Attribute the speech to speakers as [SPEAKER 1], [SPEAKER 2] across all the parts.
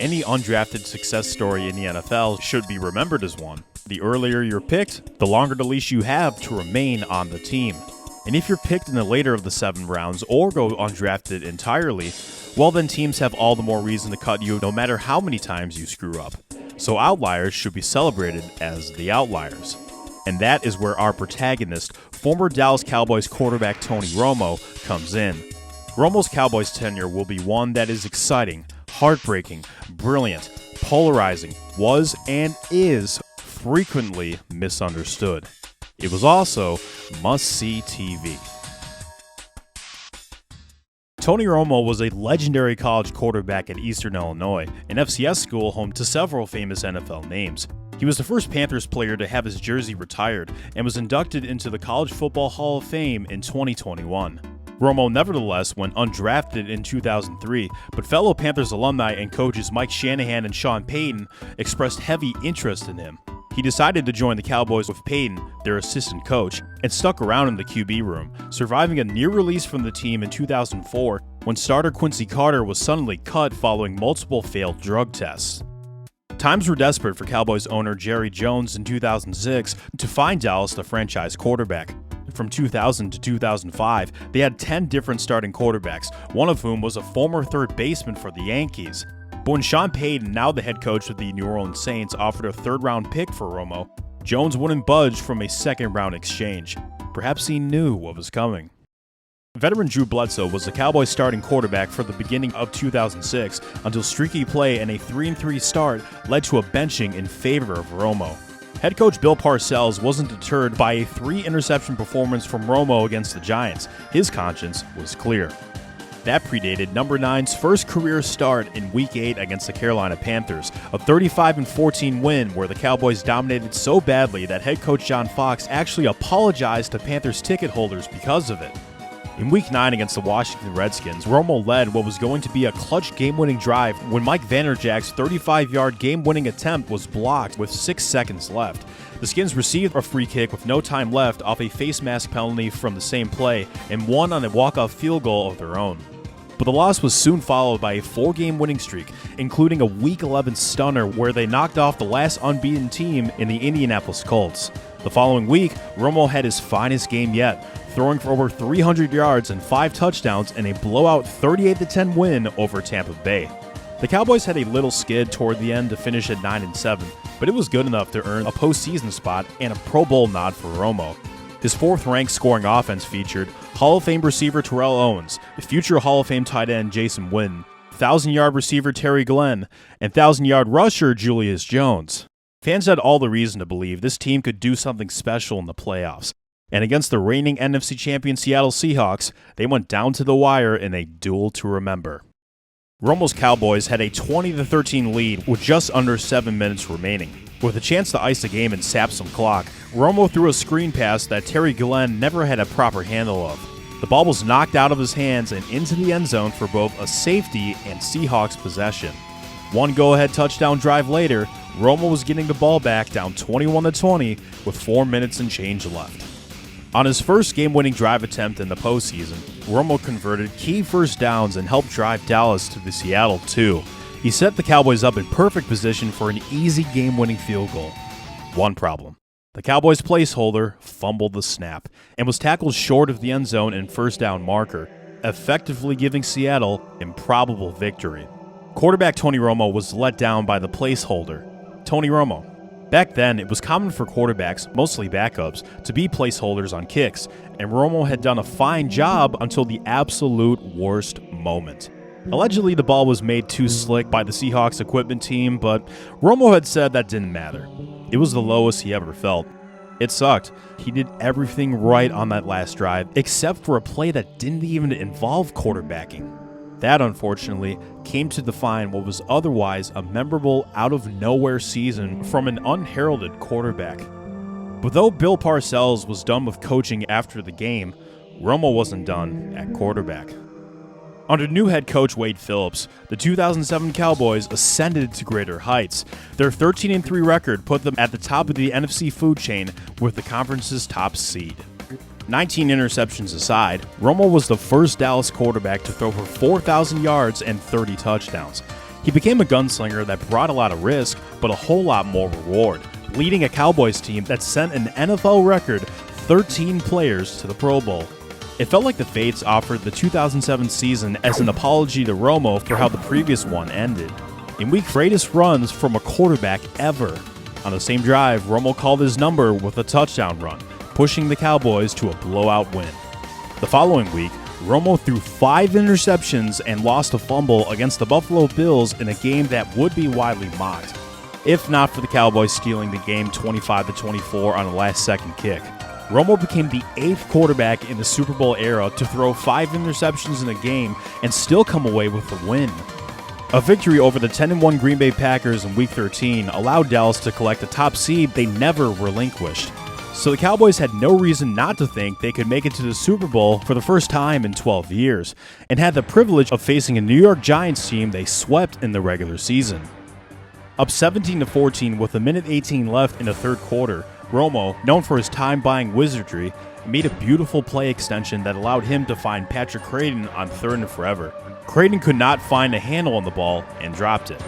[SPEAKER 1] any undrafted success story in the NFL should be remembered as one. The earlier you're picked, the longer the leash you have to remain on the team. And if you're picked in the later of the 7 rounds or go undrafted entirely, well then teams have all the more reason to cut you no matter how many times you screw up. So outliers should be celebrated as the outliers. And that is where our protagonist, former Dallas Cowboys quarterback Tony Romo, comes in. Romo's Cowboys tenure will be one that is exciting, heartbreaking, brilliant, polarizing, was and is frequently misunderstood. It was also must-see TV. Tony Romo was a legendary college quarterback at Eastern Illinois, an FCS school home to several famous NFL names. He was the first Panthers player to have his jersey retired and was inducted into the College Football Hall of Fame in 2021. Romo nevertheless went undrafted in 2003, but fellow Panthers alumni and coaches Mike Shanahan and Sean Payton expressed heavy interest in him. He decided to join the Cowboys with Payton, their assistant coach, and stuck around in the QB room, surviving a near release from the team in 2004 when starter Quincy Carter was suddenly cut following multiple failed drug tests. Times were desperate for Cowboys owner Jerry Jones in 2006 to find Dallas the franchise quarterback. From 2000 to 2005, they had 10 different starting quarterbacks, one of whom was a former third baseman for the Yankees. But when Sean Payton, now the head coach of the New Orleans Saints, offered a third-round pick for Romo, Jones wouldn't budge from a second-round exchange. Perhaps he knew what was coming. Veteran Drew Bledsoe was the Cowboys' starting quarterback for the beginning of 2006 until streaky play and a 3-3 start led to a benching in favor of Romo. Head coach Bill Parcells wasn't deterred by a 3-interception performance from Romo against the Giants. His conscience was clear. That predated number 9's first career start in Week 8 against the Carolina Panthers, a 35-14 win where the Cowboys dominated so badly that head coach John Fox actually apologized to Panthers ticket holders because of it. In Week 9 against the Washington Redskins, Romo led what was going to be a clutch game-winning drive when Mike Vanderjagt's 35-yard game-winning attempt was blocked with 6 seconds left. The Skins received a free kick with no time left off a face mask penalty from the same play and won on a walk-off field goal of their own. But the loss was soon followed by a 4-game winning streak, including a Week 11 stunner where they knocked off the last unbeaten team in the Indianapolis Colts. The following week, Romo had his finest game yet, throwing for over 300 yards and 5 touchdowns in a blowout 38-10 win over Tampa Bay. The Cowboys had a little skid toward the end to finish at 9-7, but it was good enough to earn a postseason spot and a Pro Bowl nod for Romo. His 4th-ranked scoring offense featured Hall of Fame receiver Terrell Owens, future Hall of Fame tight end Jason Witten, 1,000-yard receiver Terry Glenn, and 1,000-yard rusher Julius Jones. Fans had all the reason to believe this team could do something special in the playoffs, and against the reigning NFC champion Seattle Seahawks, they went down to the wire in a duel to remember. Romo's Cowboys had a 20-13 lead with just under 7 minutes remaining. With a chance to ice the game and sap some clock, Romo threw a screen pass that Terry Glenn never had a proper handle of. The ball was knocked out of his hands and into the end zone for both a safety and Seahawks possession. One go-ahead touchdown drive later, Romo was getting the ball back down 21-20 with 4 minutes and change left. On his first game-winning drive attempt in the postseason, Romo converted key first downs and helped drive Dallas to the Seattle 2. He set the Cowboys up in perfect position for an easy game-winning field goal. One problem. The Cowboys placeholder fumbled the snap and was tackled short of the end zone and first down marker, effectively giving Seattle improbable victory. Quarterback Tony Romo was let down by the placeholder, Tony Romo. Back then, it was common for quarterbacks, mostly backups, to be placeholders on kicks, and Romo had done a fine job until the absolute worst moment. Allegedly, the ball was made too slick by the Seahawks equipment team, but Romo had said that didn't matter. It was the lowest he ever felt. It sucked. He did everything right on that last drive, except for a play that didn't even involve quarterbacking. That, unfortunately, came to define what was otherwise a memorable out-of-nowhere season from an unheralded quarterback. But though Bill Parcells was done with coaching after the game, Romo wasn't done at quarterback. Under new head coach Wade Phillips, the 2007 Cowboys ascended to greater heights. Their 13-3 record put them at the top of the NFC food chain with the conference's top seed. 19 interceptions aside, Romo was the first Dallas quarterback to throw for 4,000 yards and 30 touchdowns. He became a gunslinger that brought a lot of risk, but a whole lot more reward, leading a Cowboys team that sent an NFL record 13 players to the Pro Bowl. It felt like the Fates offered the 2007 season as an apology to Romo for how the previous one ended. In week greatest runs from a quarterback ever. On the same drive, Romo called his number with a touchdown run, pushing the Cowboys to a blowout win. The following week, Romo threw 5 interceptions and lost a fumble against the Buffalo Bills in a game that would be widely mocked, if not for the Cowboys stealing the game 25-24 on a last-second kick. Romo became the 8th quarterback in the Super Bowl era to throw 5 interceptions in a game and still come away with the win. A victory over the 10-1 Green Bay Packers in Week 13 allowed Dallas to collect a top seed they never relinquished. So the Cowboys had no reason not to think they could make it to the Super Bowl for the first time in 12 years, and had the privilege of facing a New York Giants team they swept in the regular season. Up 17-14 with a minute 18 left in the third quarter, Romo, known for his time-buying wizardry, made a beautiful play extension that allowed him to find Patrick Crayton on 3rd and forever. Crayton could not find a handle on the ball and dropped it.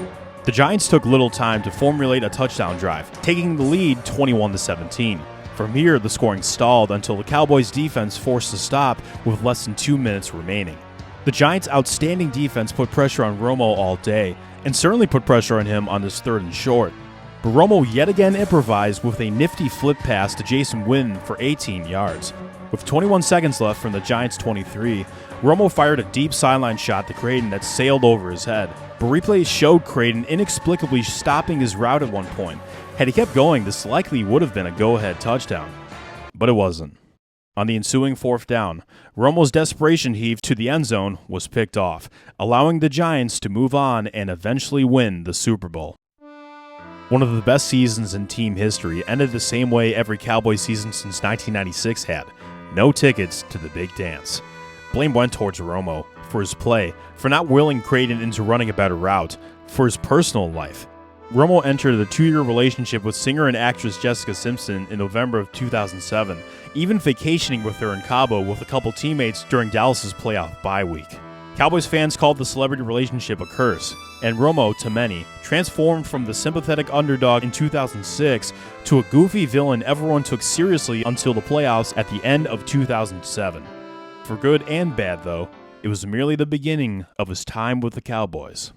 [SPEAKER 1] The Giants took little time to formulate a touchdown drive, taking the lead 21-17. From here, the scoring stalled until the Cowboys' defense forced a stop with less than 2 minutes remaining. The Giants' outstanding defense put pressure on Romo all day, and certainly put pressure on him on this 3rd and short. But Romo yet again improvised with a nifty flip pass to Jason Witten for 18 yards. With 21 seconds left from the Giants' 23, Romo fired a deep sideline shot to Crayton that sailed over his head, but replays showed Crayton inexplicably stopping his route at one point. Had he kept going, this likely would have been a go-ahead touchdown. But it wasn't. On the ensuing 4th down, Romo's desperation heave to the end zone was picked off, allowing the Giants to move on and eventually win the Super Bowl. One of the best seasons in team history ended the same way every Cowboys season since 1996 had. No tickets to the big dance. Blame went towards Romo for his play, for not willing Crayton into running a better route, for his personal life. Romo entered a 2-year relationship with singer and actress Jessica Simpson in November of 2007, even vacationing with her in Cabo with a couple teammates during Dallas's playoff bye week. Cowboys fans called the celebrity relationship a curse, and Romo, to many, transformed from the sympathetic underdog in 2006 to a goofy villain everyone took seriously until the playoffs at the end of 2007. For good and bad, though, it was merely the beginning of his time with the Cowboys.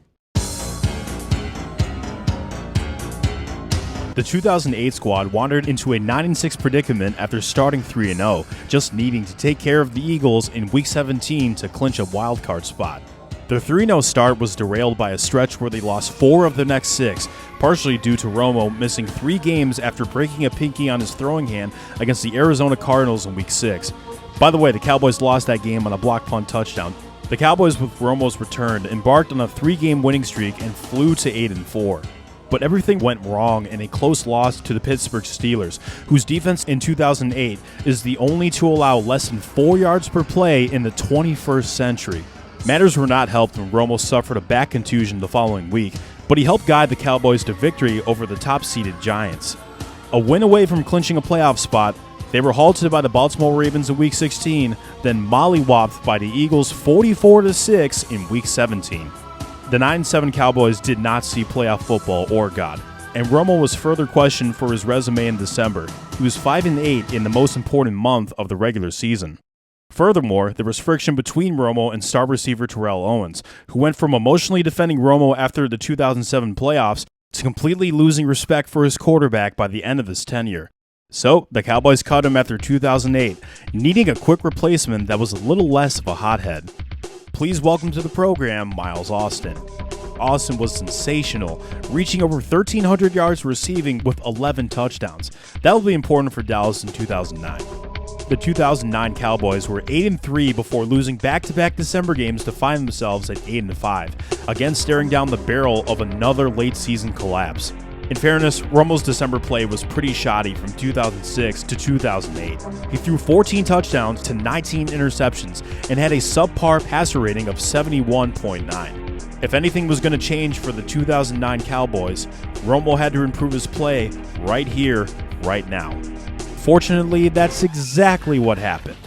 [SPEAKER 1] The 2008 squad wandered into a 9-6 predicament after starting 3-0, just needing to take care of the Eagles in Week 17 to clinch a wildcard spot. Their 3-0 start was derailed by a stretch where they lost 4 of their next 6, partially due to Romo missing 3 games after breaking a pinky on his throwing hand against the Arizona Cardinals in Week 6. By the way, the Cowboys lost that game on a block punt touchdown. The Cowboys, with Romo's return, embarked on a 3-game winning streak and flew to 8-4. But everything went wrong in a close loss to the Pittsburgh Steelers, whose defense in 2008 is the only to allow less than 4 yards per play in the 21st century. Matters were not helped when Romo suffered a back contusion the following week, but he helped guide the Cowboys to victory over the top-seeded Giants. A win away from clinching a playoff spot, they were halted by the Baltimore Ravens in Week 16, then mollywopped by the Eagles 44-6 in Week 17. The 9-7 Cowboys did not see playoff football or God, and Romo was further questioned for his resume in December. He was 5-8 in the most important month of the regular season. Furthermore, there was friction between Romo and star receiver Terrell Owens, who went from emotionally defending Romo after the 2007 playoffs to completely losing respect for his quarterback by the end of his tenure. So, the Cowboys cut him after 2008, needing a quick replacement that was a little less of a hothead. Please welcome to the program, Miles Austin. Austin was sensational, reaching over 1,300 yards receiving with 11 touchdowns. That will be important for Dallas in 2009. The 2009 Cowboys were 8-3 before losing back-to-back December games to find themselves at 8-5, again staring down the barrel of another late-season collapse. In fairness, Romo's December play was pretty shoddy from 2006 to 2008. He threw 14 touchdowns to 19 interceptions and had a subpar passer rating of 71.9. If anything was going to change for the 2009 Cowboys, Romo had to improve his play right here, right now. Fortunately, that's exactly what happened.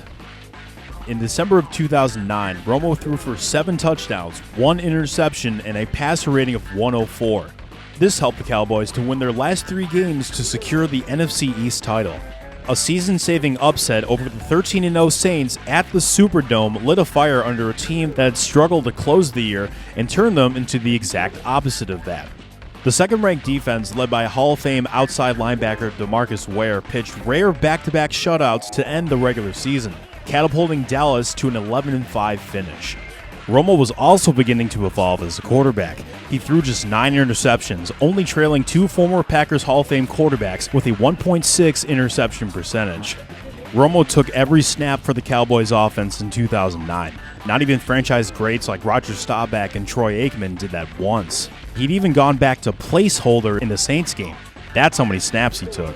[SPEAKER 1] In December of 2009, Romo threw for 7 touchdowns, 1 interception, and a passer rating of 104. This helped the Cowboys to win their last 3 games to secure the NFC East title. A season-saving upset over the 13-0 Saints at the Superdome lit a fire under a team that had struggled to close the year and turned them into the exact opposite of that. The second-ranked defense, led by Hall of Fame outside linebacker DeMarcus Ware, pitched rare back-to-back shutouts to end the regular season, catapulting Dallas to an 11-5 finish. Romo was also beginning to evolve as a quarterback. He threw just 9 interceptions, only trailing 2 former Packers Hall of Fame quarterbacks with a 1.6 interception percentage. Romo took every snap for the Cowboys offense in 2009. Not even franchise greats like Roger Staubach and Troy Aikman did that once. He'd even gone back to placeholder in the Saints game. That's how many snaps he took.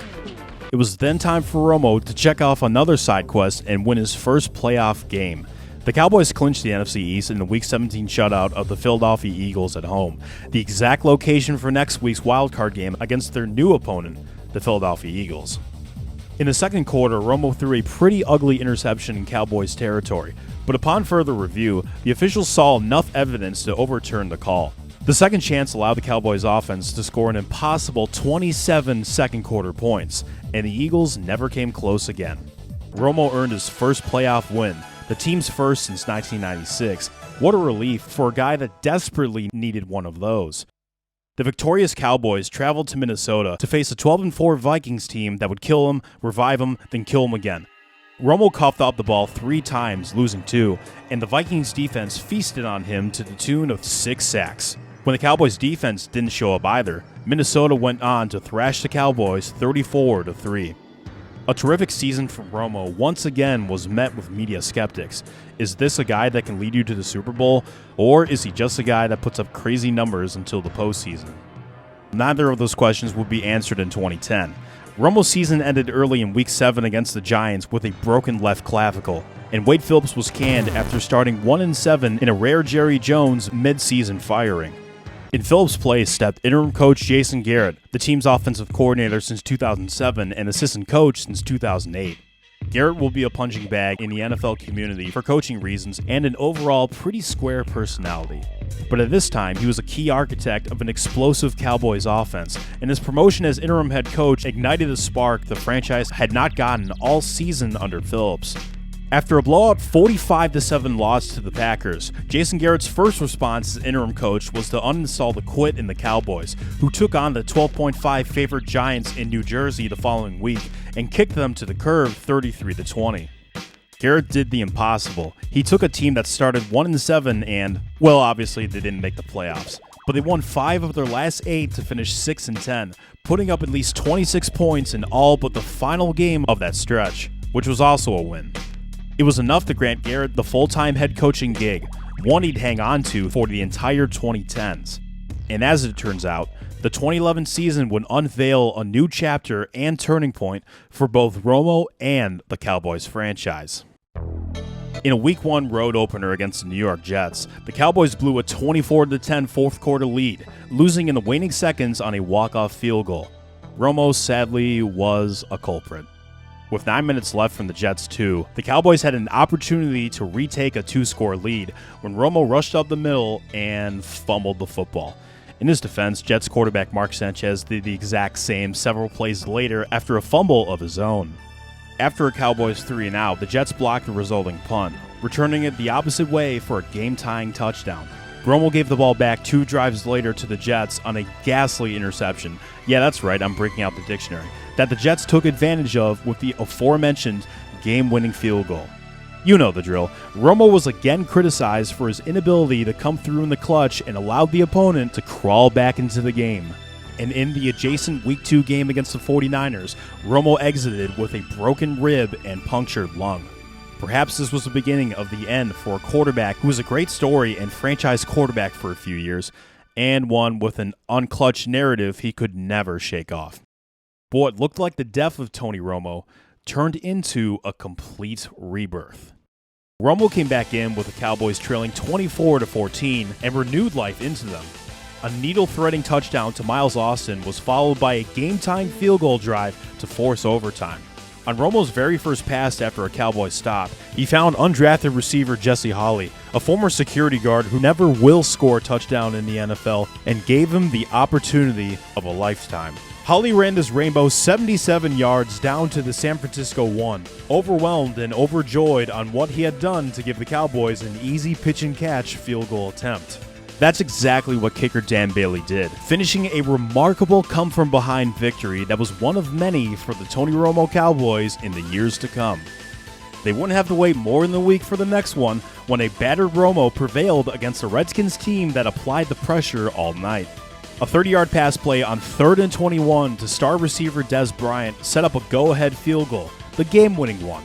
[SPEAKER 1] It was then time for Romo to check off another side quest and win his first playoff game. The Cowboys clinched the NFC East in the Week 17 shutout of the Philadelphia Eagles at home, the exact location for next week's wildcard game against their new opponent, the Philadelphia Eagles. In the second quarter, Romo threw a pretty ugly interception in Cowboys territory, but upon further review, the officials saw enough evidence to overturn the call. The second chance allowed the Cowboys offense to score an impossible 27 second quarter points, and the Eagles never came close again. Romo earned his first playoff win, the team's first since 1996. What a relief for a guy that desperately needed one of those. The victorious Cowboys traveled to Minnesota to face a 12-4 Vikings team that would kill him, revive him, then kill him again. Romo coughed up the ball 3 times, losing 2, and the Vikings defense feasted on him to the tune of 6 sacks. When the Cowboys defense didn't show up either, Minnesota went on to thrash the Cowboys 34-3. A terrific season from Romo once again was met with media skeptics. Is this a guy that can lead you to the Super Bowl, or is he just a guy that puts up crazy numbers until the postseason? Neither of those questions would be answered in 2010. Romo's season ended early in Week 7 against the Giants with a broken left clavicle, and Wade Phillips was canned after starting 1-7 in a rare Jerry Jones mid-season firing. In Phillips' place stepped interim coach Jason Garrett, the team's offensive coordinator since 2007 and assistant coach since 2008. Garrett will be a punching bag in the NFL community for coaching reasons and an overall pretty square personality. But at this time, he was a key architect of an explosive Cowboys offense, and his promotion as interim head coach ignited a spark the franchise had not gotten all season under Phillips. After a blowout 45-7 loss to the Packers, Jason Garrett's first response as interim coach was to uninstall the quit in the Cowboys, who took on the 12.5 favorite Giants in New Jersey the following week and kicked them to the curb 33-20. Garrett did the impossible. He took a team that started 1-7 and, well, obviously they didn't make the playoffs, but they won 5 of their last 8 to finish 6-10, putting up at least 26 points in all but the final game of that stretch, which was also a win. It was enough to grant Garrett the full-time head coaching gig, one he'd hang on to for the entire 2010s. And as it turns out, the 2011 season would unveil a new chapter and turning point for both Romo and the Cowboys franchise. In a Week 1 road opener against the New York Jets, the Cowboys blew a 24-10 fourth quarter lead, losing in the waning seconds on a walk-off field goal. Romo, sadly, was a culprit. With 9 minutes left from the Jets' 2, the Cowboys had an opportunity to retake a 2-score lead when Romo rushed up the middle and fumbled the football. In his defense, Jets quarterback Mark Sanchez did the exact same several plays later after a fumble of his own. After a Cowboys 3-and-out, the Jets blocked the resulting punt, returning it the opposite way for a game-tying touchdown. Romo gave the ball back 2 drives later to the Jets on a ghastly interception. Yeah, that's right, I'm breaking out the dictionary. That the Jets took advantage of with the aforementioned game-winning field goal. You know the drill. Romo was again criticized for his inability to come through in the clutch and allowed the opponent to crawl back into the game. And in the adjacent Week 2 game against the 49ers, Romo exited with a broken rib and punctured lung. Perhaps this was the beginning of the end for a quarterback who was a great story and franchise quarterback for a few years, and one with an unclutched narrative he could never shake off. But what looked like the death of Tony Romo turned into a complete rebirth. Romo came back in with the Cowboys trailing 24-14 and renewed life into them. A needle-threading touchdown to Miles Austin was followed by a game-tying field goal drive to force overtime. On Romo's very first pass after a Cowboys stop, he found undrafted receiver Jesse Holley, a former security guard who never will score a touchdown in the NFL, and gave him the opportunity of a lifetime. Holley ran this rainbow 77 yards down to the San Francisco 1, overwhelmed and overjoyed on what he had done to give the Cowboys an easy pitch-and-catch field goal attempt. That's exactly what kicker Dan Bailey did, finishing a remarkable come-from-behind victory that was one of many for the Tony Romo Cowboys in the years to come. They wouldn't have to wait more than a week for the next one when a battered Romo prevailed against a Redskins team that applied the pressure all night. A 30-yard pass play on 3rd and 21 to star receiver Dez Bryant set up a go-ahead field goal, the game-winning one.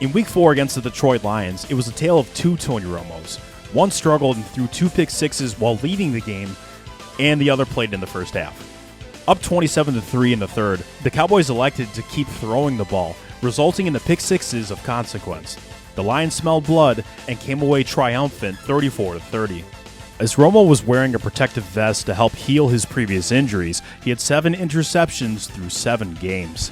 [SPEAKER 1] In Week 4 against the Detroit Lions, it was a tale of two Tony Romos. One struggled and threw 2 pick sixes while leading the game, and the other played in the first half. Up 27-3 in the third, the Cowboys elected to keep throwing the ball, resulting in the pick sixes of consequence. The Lions smelled blood and came away triumphant 34-30. As Romo was wearing a protective vest to help heal his previous injuries, he had 7 interceptions through 7 games.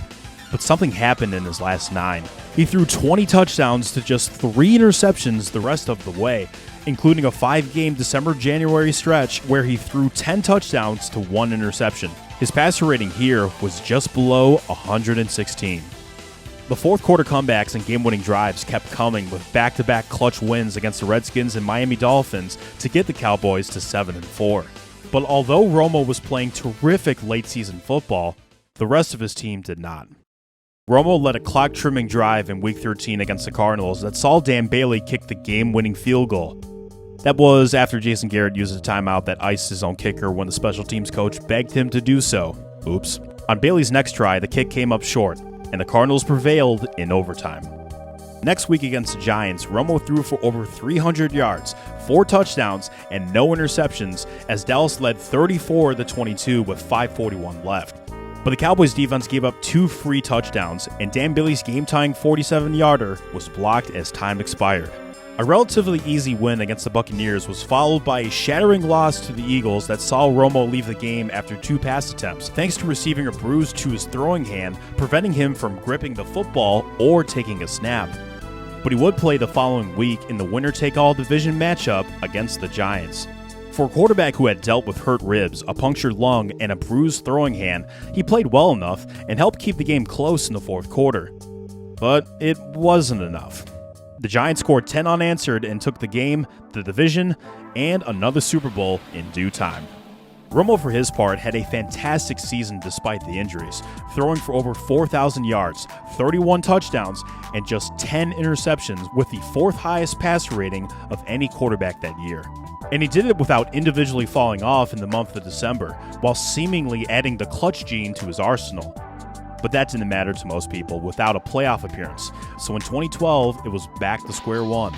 [SPEAKER 1] But something happened in his last 9. He threw 20 touchdowns to just 3 interceptions the rest of the way, including a 5-game December-January stretch where he threw 10 touchdowns to 1 interception. His passer rating here was just below 116. The fourth quarter comebacks and game-winning drives kept coming with back-to-back clutch wins against the Redskins and Miami Dolphins to get the Cowboys to 7-4. But although Romo was playing terrific late-season football, the rest of his team did not. Romo led a clock-trimming drive in Week 13 against the Cardinals that saw Dan Bailey kick the game-winning field goal. That was after Jason Garrett used a timeout that iced his own kicker when the special teams coach begged him to do so. Oops. On Bailey's next try, the kick came up short, and the Cardinals prevailed in overtime. Next week against the Giants, Romo threw for over 300 yards, 4 touchdowns, and no interceptions as Dallas led 34-22 with 5:41 left. But the Cowboys defense gave up 2 free touchdowns, and Dan Bailey's game-tying 47-yarder was blocked as time expired. A relatively easy win against the Buccaneers was followed by a shattering loss to the Eagles that saw Romo leave the game after 2 pass attempts, thanks to receiving a bruise to his throwing hand, preventing him from gripping the football or taking a snap. But he would play the following week in the winner-take-all division matchup against the Giants. For a quarterback who had dealt with hurt ribs, a punctured lung, and a bruised throwing hand, he played well enough and helped keep the game close in the fourth quarter. But it wasn't enough. The Giants scored 10 unanswered and took the game, the division, and another Super Bowl in due time. Romo, for his part, had a fantastic season despite the injuries, throwing for over 4,000 yards, 31 touchdowns, and just 10 interceptions with the 4th highest passer rating of any quarterback that year. And he did it without individually falling off in the month of December, while seemingly adding the clutch gene to his arsenal. But that didn't matter to most people without a playoff appearance, so in 2012, it was back to square one.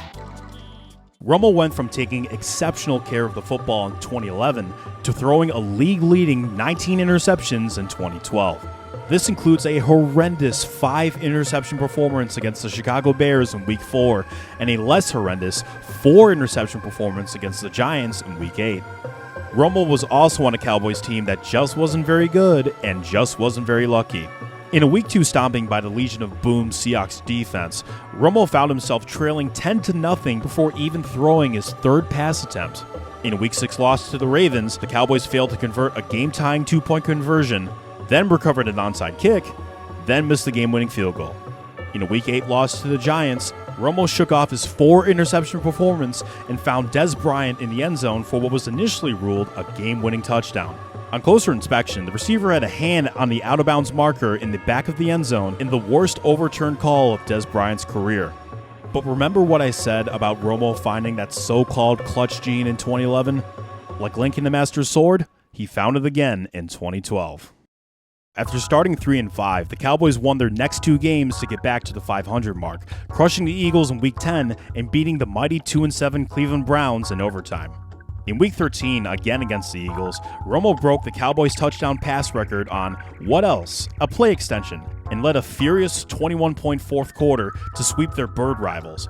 [SPEAKER 1] Romo went from taking exceptional care of the football in 2011 to throwing a league-leading 19 interceptions in 2012. This includes a horrendous 5-interception performance against the Chicago Bears in Week 4 and a less horrendous 4-interception performance against the Giants in Week 8. Romo was also on a Cowboys team that just wasn't very good and just wasn't very lucky. In a Week 2 stomping by the Legion of Boom Seahawks defense, Romo found himself trailing 10-0 before even throwing his 3rd pass attempt. In a Week 6 loss to the Ravens, the Cowboys failed to convert a game-tying 2-point conversion, then recovered an onside kick, then missed the game-winning field goal. In a Week 8 loss to the Giants, Romo shook off his 4-interception performance and found Dez Bryant in the end zone for what was initially ruled a game-winning touchdown. On closer inspection, the receiver had a hand on the out-of-bounds marker in the back of the end zone in the worst overturned call of Dez Bryant's career. But remember what I said about Romo finding that so-called clutch gene in 2011? Like Link in the Master Sword, he found it again in 2012. After starting 3-5, the Cowboys won their next 2 games to get back to the 500 mark, crushing the Eagles in Week 10 and beating the mighty 2-7 Cleveland Browns in overtime. In Week 13, again against the Eagles, Romo broke the Cowboys' touchdown pass record on, what else, a play extension, and led a furious 21-point fourth quarter to sweep their bird rivals.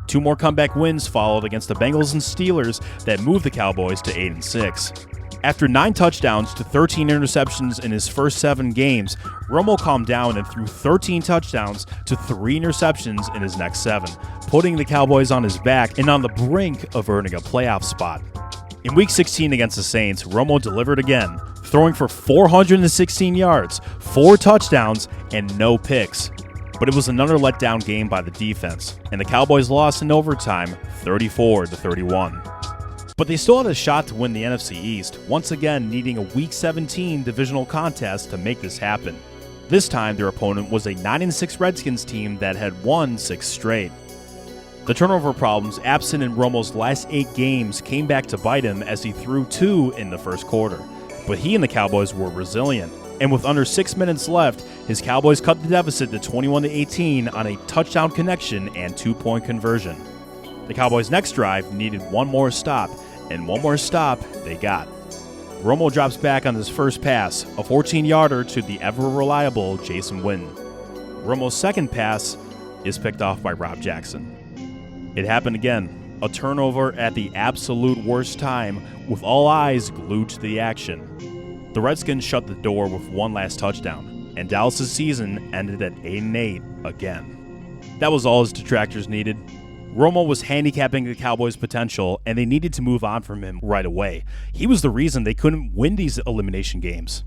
[SPEAKER 1] 2 more comeback wins followed against the Bengals and Steelers that moved the Cowboys to 8-6. After 9 touchdowns to 13 interceptions in his first 7 games, Romo calmed down and threw 13 touchdowns to 3 interceptions in his next 7, putting the Cowboys on his back and on the brink of earning a playoff spot. In Week 16 against the Saints, Romo delivered again, throwing for 416 yards, 4 touchdowns, and no picks. But it was another letdown game by the defense, and the Cowboys lost in overtime 34-31. But they still had a shot to win the NFC East, once again needing a Week 17 divisional contest to make this happen. This time their opponent was a 9-6 Redskins team that had won 6 straight. The turnover problems absent in Romo's last 8 games came back to bite him as he threw 2 in the first quarter. But he and the Cowboys were resilient, and with under 6 minutes left, his Cowboys cut the deficit to 21-18 on a touchdown connection and 2-point conversion. The Cowboys' next drive needed one more stop, and one more stop they got. Romo drops back on his first pass, a 14-yarder to the ever-reliable Jason Witten. Romo's second pass is picked off by Rob Jackson. It happened again, a turnover at the absolute worst time, with all eyes glued to the action. The Redskins shut the door with one last touchdown, and Dallas' season ended at 8-8 again. That was all his detractors needed. Romo was handicapping the Cowboys' potential, and they needed to move on from him right away. He was the reason they couldn't win these elimination games.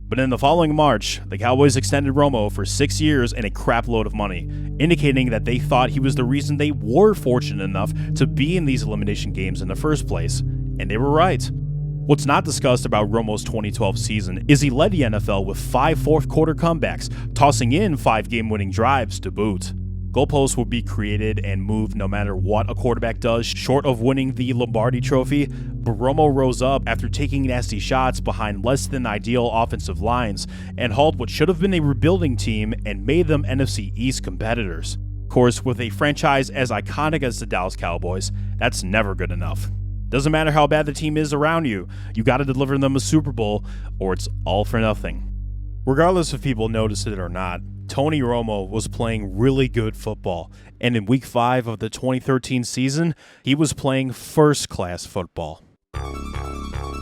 [SPEAKER 1] But in the following March, the Cowboys extended Romo for 6 years and a crap load of money, indicating that they thought he was the reason they were fortunate enough to be in these elimination games in the first place. And they were right. What's not discussed about Romo's 2012 season is he led the NFL with 5 fourth-quarter comebacks, tossing in 5 game-winning drives to boot. Goalposts will be created and moved no matter what a quarterback does, short of winning the Lombardi Trophy, but Romo rose up after taking nasty shots behind less than ideal offensive lines and hauled what should have been a rebuilding team and made them NFC East competitors. Of course, with a franchise as iconic as the Dallas Cowboys, that's never good enough. Doesn't matter how bad the team is around you, you gotta deliver them a Super Bowl or it's all for nothing. Regardless if people notice it or not, Tony Romo was playing really good football, and in Week 5 of the 2013 season, he was playing first-class football.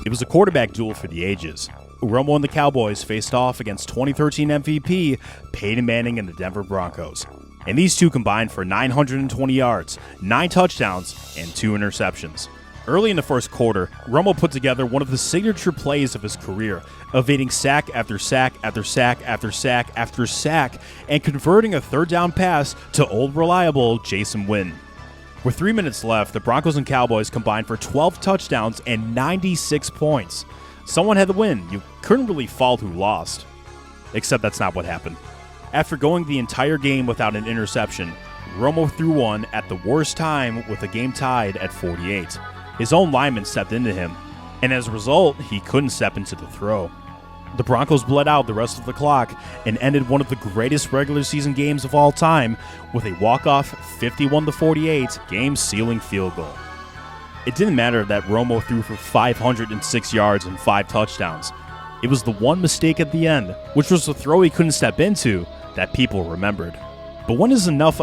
[SPEAKER 1] It was a quarterback duel for the ages. Romo and the Cowboys faced off against 2013 MVP Peyton Manning and the Denver Broncos, and these two combined for 920 yards, 9 touchdowns, and 2 interceptions. Early in the first quarter, Romo put together one of the signature plays of his career, evading sack after sack after sack after sack after sack, and converting a third down pass to old reliable Jason Witten. With 3 minutes left, the Broncos and Cowboys combined for 12 touchdowns and 96 points. Someone had to win. You couldn't really fault who lost. Except that's not what happened. After going the entire game without an interception, Romo threw one at the worst time with the game tied at 48. His own lineman stepped into him, and as a result, he couldn't step into the throw. The Broncos bled out the rest of the clock and ended one of the greatest regular season games of all time with a walk-off 51-48 game-sealing field goal. It didn't matter that Romo threw for 506 yards and 5 touchdowns. It was the one mistake at the end, which was the throw he couldn't step into, that people remembered. But when is enough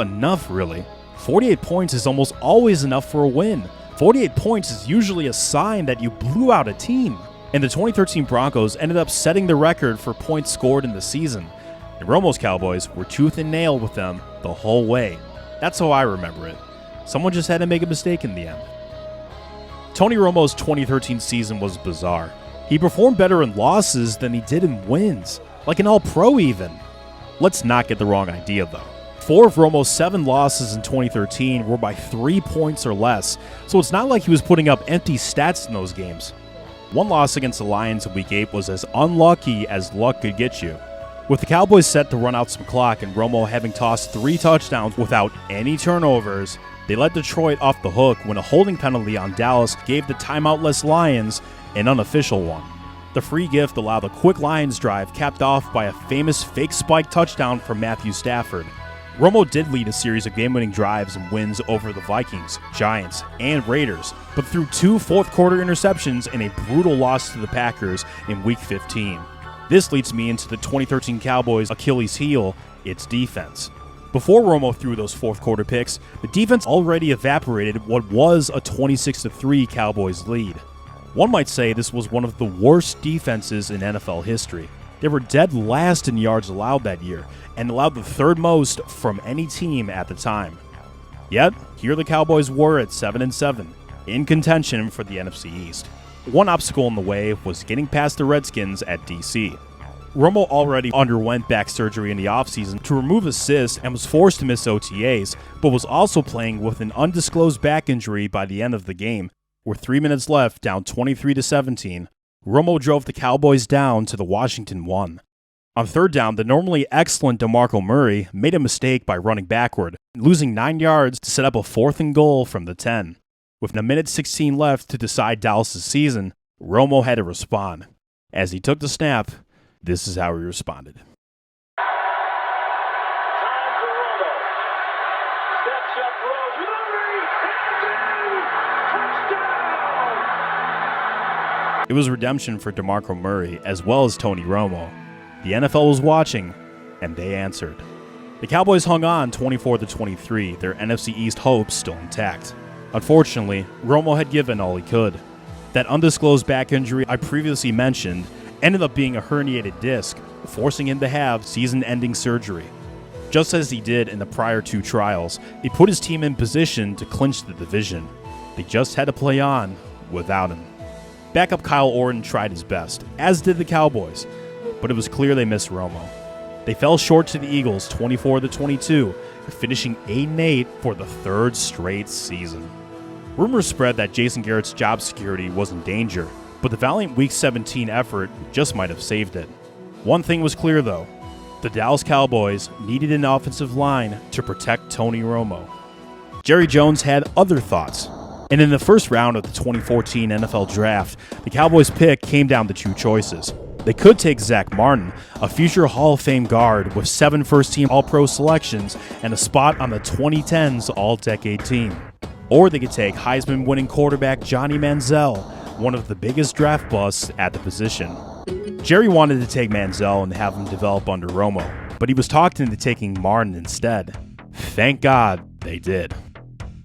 [SPEAKER 1] really? 48 points is almost always enough for a win. 48 points is usually a sign that you blew out a team. And the 2013 Broncos ended up setting the record for points scored in the season. And Romo's Cowboys were tooth and nail with them the whole way. That's how I remember it. Someone just had to make a mistake in the end. Tony Romo's 2013 season was bizarre. He performed better in losses than he did in wins, like an All-Pro even. Let's not get the wrong idea though. 4 of Romo's 7 losses in 2013 were by 3 points or less, so it's not like he was putting up empty stats in those games. One loss against the Lions in Week 8 was as unlucky as luck could get you. With the Cowboys set to run out some clock and Romo having tossed 3 touchdowns without any turnovers, they let Detroit off the hook when a holding penalty on Dallas gave the timeoutless Lions an unofficial one. The free gift allowed a quick Lions drive capped off by a famous fake spike touchdown from Matthew Stafford. Romo did lead a series of game-winning drives and wins over the Vikings, Giants, and Raiders, but threw 2 fourth-quarter interceptions and a brutal loss to the Packers in Week 15. This leads me into the 2013 Cowboys' Achilles heel, its defense. Before Romo threw those fourth-quarter picks, the defense already evaporated what was a 26-3 Cowboys lead. One might say this was one of the worst defenses in NFL history. They were dead last in yards allowed that year, and allowed the third most from any team at the time. Yet, here the Cowboys were at 7-7, in contention for the NFC East. One obstacle in the way was getting past the Redskins at DC. Romo already underwent back surgery in the offseason to remove a cyst and was forced to miss OTAs, but was also playing with an undisclosed back injury by the end of the game. With 3 minutes left, down 23-17, Romo drove the Cowboys down to the Washington 1. On third down, the normally excellent DeMarco Murray made a mistake by running backward, losing 9 yards to set up a 4th and goal from the 10. With 1:16 left to decide Dallas' season, Romo had to respond. As he took the snap, this is how he responded.
[SPEAKER 2] Time for Romo. Steps up, throws. Murray has it! Touchdown!
[SPEAKER 1] It was redemption for DeMarco Murray as well as Tony Romo. The NFL was watching, and they answered. The Cowboys hung on 24-23, their NFC East hopes still intact. Unfortunately, Romo had given all he could. That undisclosed back injury I previously mentioned ended up being a herniated disc, forcing him to have season-ending surgery. Just as he did in the prior 2 trials, he put his team in position to clinch the division. They just had to play on without him. Backup Kyle Orton tried his best, as did the Cowboys, but it was clear they missed Romo. They fell short to the Eagles 24-22, finishing 8-8 for the 3rd straight season. Rumors spread that Jason Garrett's job security was in danger, but the valiant Week 17 effort just might have saved it. One thing was clear though, the Dallas Cowboys needed an offensive line to protect Tony Romo. Jerry Jones had other thoughts, and in the first round of the 2014 NFL Draft, the Cowboys' pick came down to 2 choices. They could take Zach Martin, a future Hall of Fame guard with 7 first-team All-Pro selections and a spot on the 2010s All-Decade team. Or they could take Heisman-winning quarterback Johnny Manziel, one of the biggest draft busts at the position. Jerry wanted to take Manziel and have him develop under Romo, but he was talked into taking Martin instead. Thank God they did.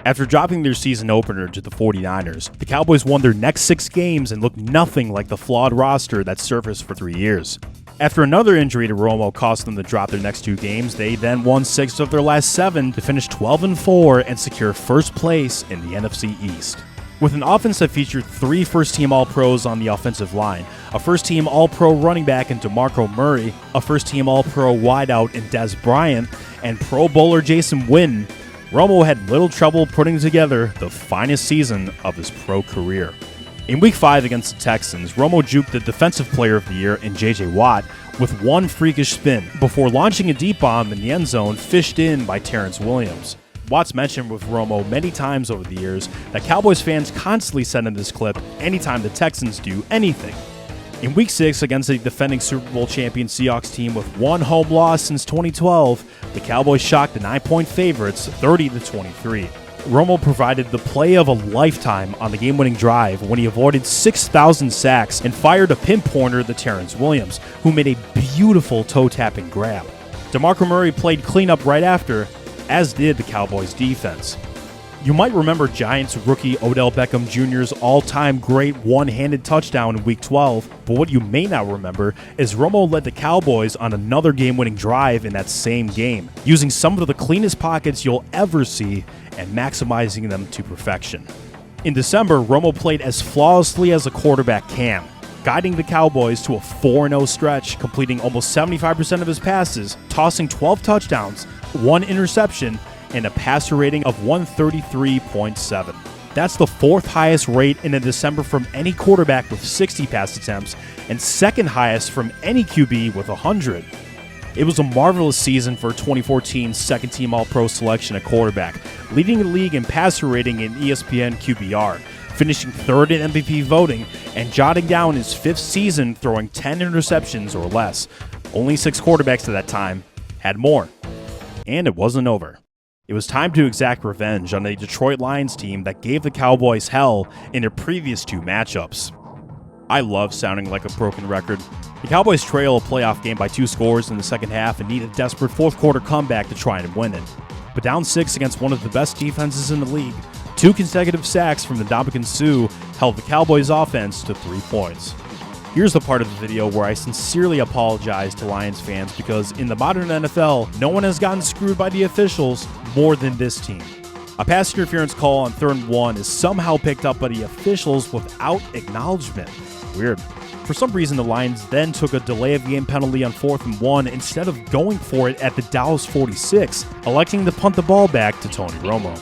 [SPEAKER 1] After dropping their season opener to the 49ers, the Cowboys won their next 6 games and looked nothing like the flawed roster that surfaced for 3 years. After another injury to Romo cost them to drop their next 2 games, they then won 6 of their last 7 to finish 12-4 and secure first place in the NFC East. With an offense that featured 3 first-team All-Pros on the offensive line, a first-team All-Pro running back in DeMarco Murray, a first-team All-Pro wideout in Dez Bryant, and Pro Bowler Jason Witten, Romo had little trouble putting together the finest season of his pro career. In Week 5 against the Texans, Romo juked the Defensive Player of the Year in J.J. Watt with one freakish spin before launching a deep bomb in the end zone fished in by Terrence Williams. Watt's mentioned with Romo many times over the years that Cowboys fans constantly send him this clip anytime the Texans do anything. In Week 6 against the defending Super Bowl champion Seahawks team with 1 home loss since 2012, the Cowboys shocked the 9-point favorites 30-23. Romo provided the play of a lifetime on the game-winning drive when he avoided 6,000 sacks and fired a pinpointer to Terrence Williams, who made a beautiful toe-tapping grab. DeMarco Murray played cleanup right after, as did the Cowboys defense. You might remember Giants rookie Odell Beckham Jr.'s all-time great one-handed touchdown in Week 12, but what you may not remember is Romo led the Cowboys on another game-winning drive in that same game, using some of the cleanest pockets you'll ever see and maximizing them to perfection. In December, Romo played as flawlessly as a quarterback can, guiding the Cowboys to a 4-0 stretch, completing almost 75% of his passes, tossing 12 touchdowns, 1 interception, and a passer rating of 133.7. That's the 4th highest rate in a December from any quarterback with 60 pass attempts, and 2nd highest from any QB with 100. It was a marvelous season for 2014's second-team All-Pro selection at quarterback, leading the league in passer rating in ESPN QBR, finishing 3rd in MVP voting, and jotting down his 5th season throwing 10 interceptions or less. Only 6 quarterbacks at that time had more. And it wasn't over. It was time to exact revenge on the Detroit Lions team that gave the Cowboys hell in their previous 2 matchups. I love sounding like a broken record. The Cowboys trail a playoff game by 2 scores in the second half and need a desperate fourth-quarter comeback to try and win it. But down 6 against one of the best defenses in the league, 2 consecutive sacks from the Ndamukong Suh held the Cowboys offense to 3 points. Here's the part of the video where I sincerely apologize to Lions fans because in the modern NFL, no one has gotten screwed by the officials more than this team. A pass interference call on 3rd and 1 is somehow picked up by the officials without acknowledgement. Weird. For some reason, the Lions then took a delay of game penalty on 4th and 1 instead of going for it at the Dallas 46, electing to punt the ball back to Tony Romo.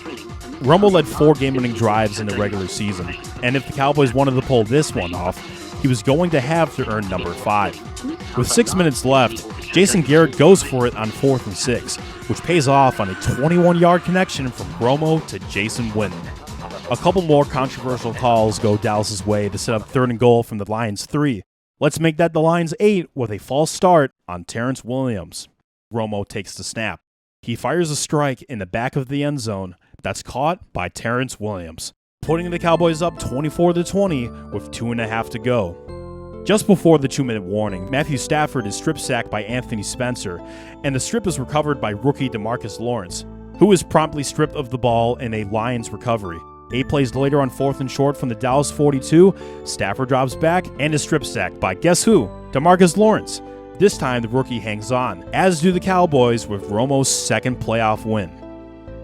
[SPEAKER 1] Romo led 4 game-winning drives in the regular season, and if the Cowboys wanted to pull this one off, he was going to have to earn number 5. With 6 minutes left, Jason Garrett goes for it on 4th and 6, which pays off on a 21-yard connection from Romo to Jason Witten. A couple more controversial calls go Dallas's way to set up 3rd and goal from the Lions 3. Let's make that the Lions 8 with a false start on Terrence Williams. Romo takes the snap. He fires a strike in the back of the end zone that's caught by Terrence Williams, putting the Cowboys up 24-20 with 2.5 to go. Just before the 2-minute warning, Matthew Stafford is strip sacked by Anthony Spencer, and the strip is recovered by rookie DeMarcus Lawrence, who is promptly stripped of the ball in a Lions recovery. 8 plays later on 4th and short from the Dallas 42, Stafford drops back and is strip sacked by guess who? DeMarcus Lawrence. This time the rookie hangs on, as do the Cowboys with Romo's 2nd playoff win.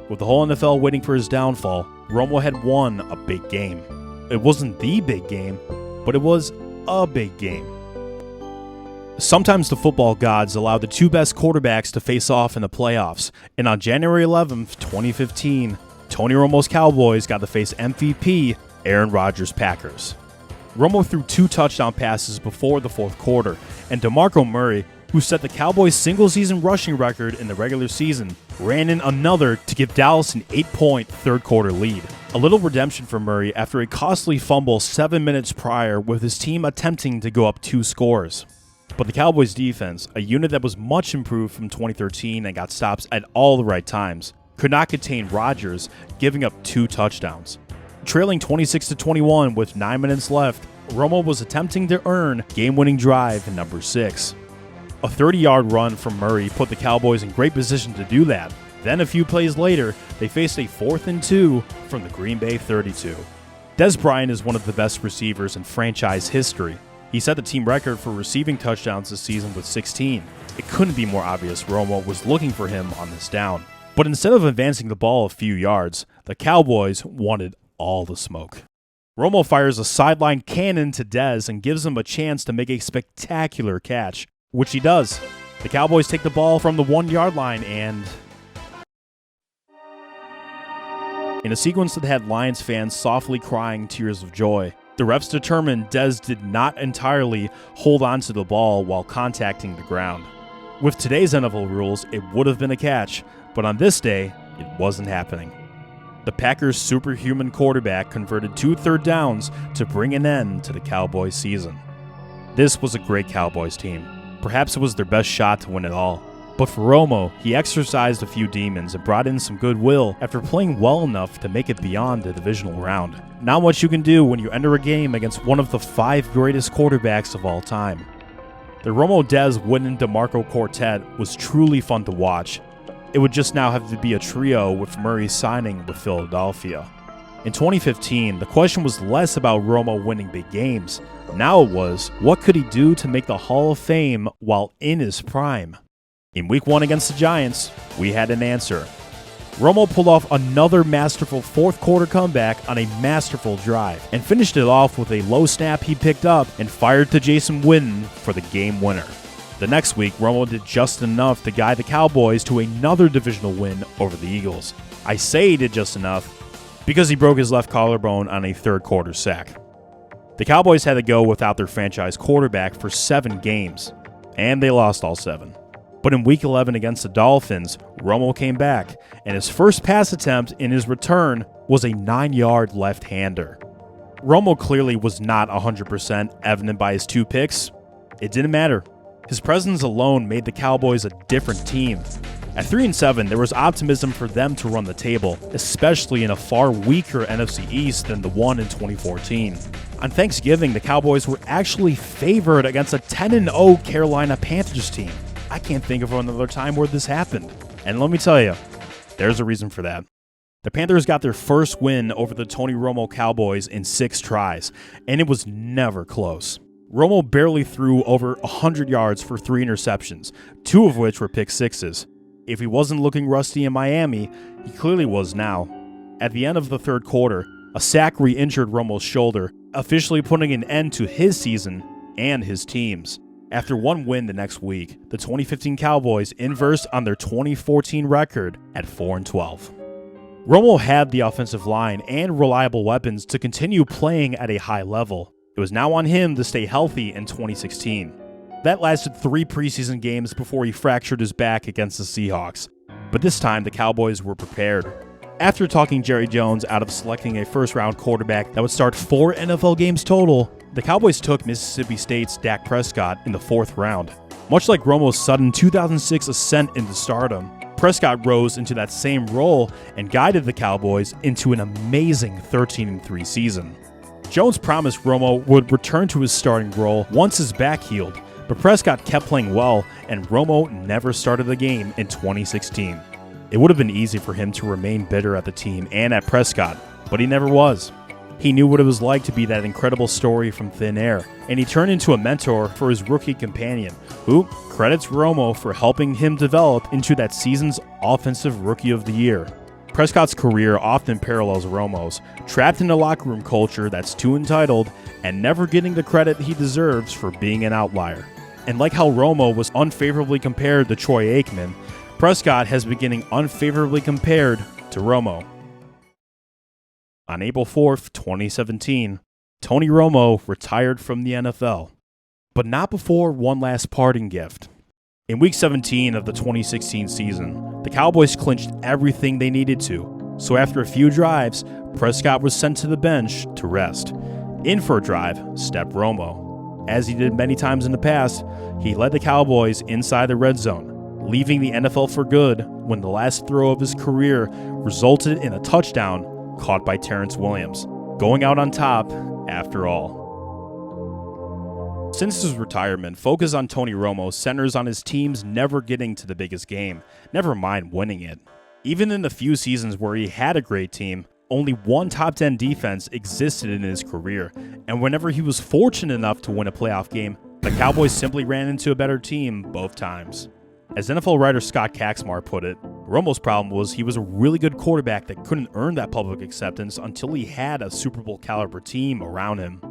[SPEAKER 1] With the whole NFL waiting for his downfall, Romo had won a big game. It wasn't the big game, but it was a big game. Sometimes the football gods allow the 2 best quarterbacks to face off in the playoffs, and on January 11th, 2015, Tony Romo's Cowboys got to face MVP Aaron Rodgers' Packers. Romo threw 2 touchdown passes before the 4th quarter, and DeMarco Murray, who set the Cowboys' single-season rushing record in the regular season, ran in another to give Dallas an 8-point 3rd quarter lead. A little redemption for Murray after a costly fumble 7 minutes prior with his team attempting to go up 2 scores. But the Cowboys' defense, a unit that was much improved from 2013 and got stops at all the right times, could not contain Rodgers, giving up 2 touchdowns. Trailing 26-21 with 9 minutes left, Romo was attempting to earn game-winning drive number 6. A 30-yard run from Murray put the Cowboys in great position to do that. Then a few plays later, they faced a 4th and 2 from the Green Bay 32. Dez Bryant is one of the best receivers in franchise history. He set the team record for receiving touchdowns this season with 16. It couldn't be more obvious Romo was looking for him on this down. But instead of advancing the ball a few yards, the Cowboys wanted all the smoke. Romo fires a sideline cannon to Dez and gives him a chance to make a spectacular catch, which he does. The Cowboys take the ball from the 1-yard line and... in a sequence that had Lions fans softly crying tears of joy, the refs determined Dez did not entirely hold on to the ball while contacting the ground. With today's NFL rules, it would have been a catch, but on this day, it wasn't happening. The Packers' superhuman quarterback converted 2 third downs to bring an end to the Cowboys season. This was a great Cowboys team. Perhaps it was their best shot to win it all. But for Romo, he exorcised a few demons and brought in some goodwill after playing well enough to make it beyond the divisional round. Not much you can do when you enter a game against one of the 5 greatest quarterbacks of all time. The Romo-Dez Witten DeMarco quartet was truly fun to watch. It would just now have to be a trio with Murray signing with Philadelphia. In 2015, the question was less about Romo winning big games. Now it was, what could he do to make the Hall of Fame while in his prime? In Week 1 against the Giants, we had an answer. Romo pulled off another masterful 4th quarter comeback on a masterful drive and finished it off with a low snap he picked up and fired to Jason Witten for the game winner. The next week, Romo did just enough to guide the Cowboys to another divisional win over the Eagles. I say he did just enough because he broke his left collarbone on a 3rd quarter sack. The Cowboys had to go without their franchise quarterback for 7 games, and they lost all 7. But in Week 11 against the Dolphins, Romo came back, and his first pass attempt in his return was a 9-yard left-hander. Romo clearly was not 100% evident by his 2 picks. It didn't matter. His presence alone made the Cowboys a different team. At 3-7, there was optimism for them to run the table, especially in a far weaker NFC East than the one in 2014. On Thanksgiving, the Cowboys were actually favored against a 10-0 Carolina Panthers team. I can't think of another time where this happened. And let me tell you, there's a reason for that. The Panthers got their first win over the Tony Romo Cowboys in 6 tries, and it was never close. Romo barely threw over 100 yards for 3 interceptions, 2 of which were pick sixes. If he wasn't looking rusty in Miami, he clearly was now. At the end of the third quarter, a sack re-injured Romo's shoulder, officially putting an end to his season and his team's. After one win the next week, the 2015 Cowboys inversed on their 2014 record at 4-12. Romo had the offensive line and reliable weapons to continue playing at a high level. It was now on him to stay healthy in 2016. That lasted 3 preseason games before he fractured his back against the Seahawks. But this time, the Cowboys were prepared. After talking Jerry Jones out of selecting a first-round quarterback that would start 4 NFL games total, the Cowboys took Mississippi State's Dak Prescott in the 4th round. Much like Romo's sudden 2006 ascent into stardom, Prescott rose into that same role and guided the Cowboys into an amazing 13-3 season. Jones promised Romo would return to his starting role once his back healed, but Prescott kept playing well, and Romo never started the game in 2016. It would have been easy for him to remain bitter at the team and at Prescott, but he never was. He knew what it was like to be that incredible story from thin air, and he turned into a mentor for his rookie companion, who credits Romo for helping him develop into that season's Offensive Rookie of the Year. Prescott's career often parallels Romo's, trapped in a locker room culture that's too entitled and never getting the credit he deserves for being an outlier. And like how Romo was unfavorably compared to Troy Aikman, Prescott has been getting unfavorably compared to Romo. On April 4th, 2017, Tony Romo retired from the NFL, but not before one last parting gift. In Week 17 of the 2016 season, the Cowboys clinched everything they needed to, so after a few drives, Prescott was sent to the bench to rest. In for a drive stepped Romo. As he did many times in the past, he led the Cowboys inside the red zone, leaving the NFL for good when the last throw of his career resulted in a touchdown caught by Terrence Williams, going out on top after all. Since his retirement, focus on Tony Romo centers on his teams never getting to the biggest game, never mind winning it. Even in the few seasons where he had a great team, only one top 10 defense existed in his career, and whenever he was fortunate enough to win a playoff game, the Cowboys simply ran into a better team both times. As NFL writer Scott Kaczmar put it, Romo's problem was he was a really good quarterback that couldn't earn that public acceptance until he had a Super Bowl caliber team around him.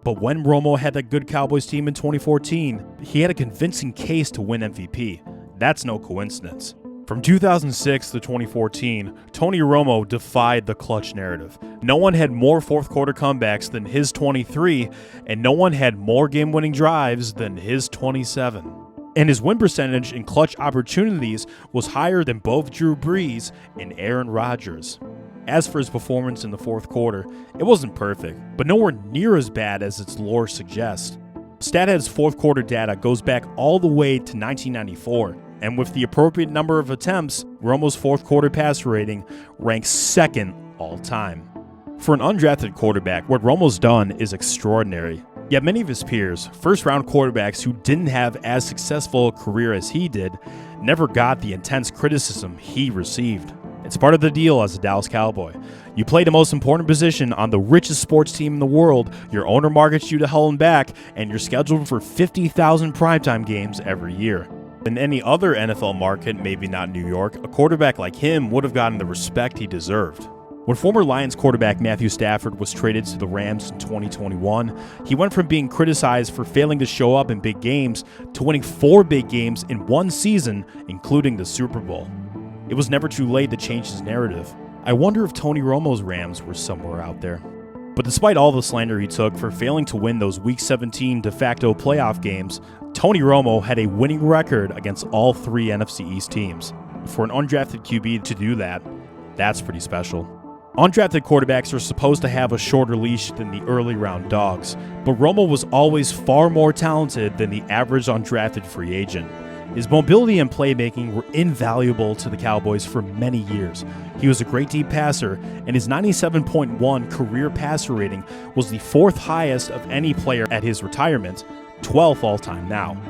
[SPEAKER 1] But when Romo had that good Cowboys team in 2014, he had a convincing case to win MVP. That's no coincidence. From 2006 to 2014, Tony Romo defied the clutch narrative. No one had more fourth quarter comebacks than his 23, and no one had more game-winning drives than his 27. And his win percentage in clutch opportunities was higher than both Drew Brees and Aaron Rodgers. As for his performance in the fourth quarter, it wasn't perfect, but nowhere near as bad as its lore suggests. StatHead's fourth quarter data goes back all the way to 1994, and with the appropriate number of attempts, Romo's fourth quarter passer rating ranks second all time. For an undrafted quarterback, what Romo's done is extraordinary. Yet many of his peers, first-round quarterbacks who didn't have as successful a career as he did, never got the intense criticism he received. It's part of the deal as a Dallas Cowboy. You play the most important position on the richest sports team in the world, your owner markets you to hell and back, and you're scheduled for 50,000 primetime games every year. In any other NFL market, maybe not New York, a quarterback like him would have gotten the respect he deserved. When former Lions quarterback Matthew Stafford was traded to the Rams in 2021, he went from being criticized for failing to show up in big games to winning 4 big games in one season, including the Super Bowl. It was never too late to change his narrative. I wonder if Tony Romo's Rams were somewhere out there. But despite all the slander he took for failing to win those Week 17 de facto playoff games, Tony Romo had a winning record against all 3 NFC East teams. For an undrafted QB to do that, that's pretty special. Undrafted quarterbacks are supposed to have a shorter leash than the early round dogs, but Romo was always far more talented than the average undrafted free agent. His mobility and playmaking were invaluable to the Cowboys for many years. He was a great deep passer, and his 97.1 career passer rating was the 4th highest of any player at his retirement, 12th all-time now.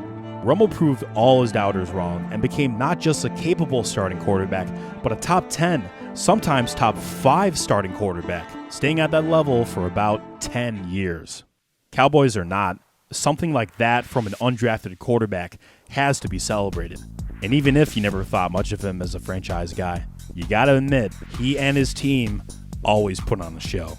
[SPEAKER 1] Romo proved all his doubters wrong and became not just a capable starting quarterback, but a top 10, sometimes top 5 starting quarterback, staying at that level for about 10 years. Cowboys or not, something like that from an undrafted quarterback has to be celebrated. And even if you never thought much of him as a franchise guy, you gotta admit, he and his team always put on a show.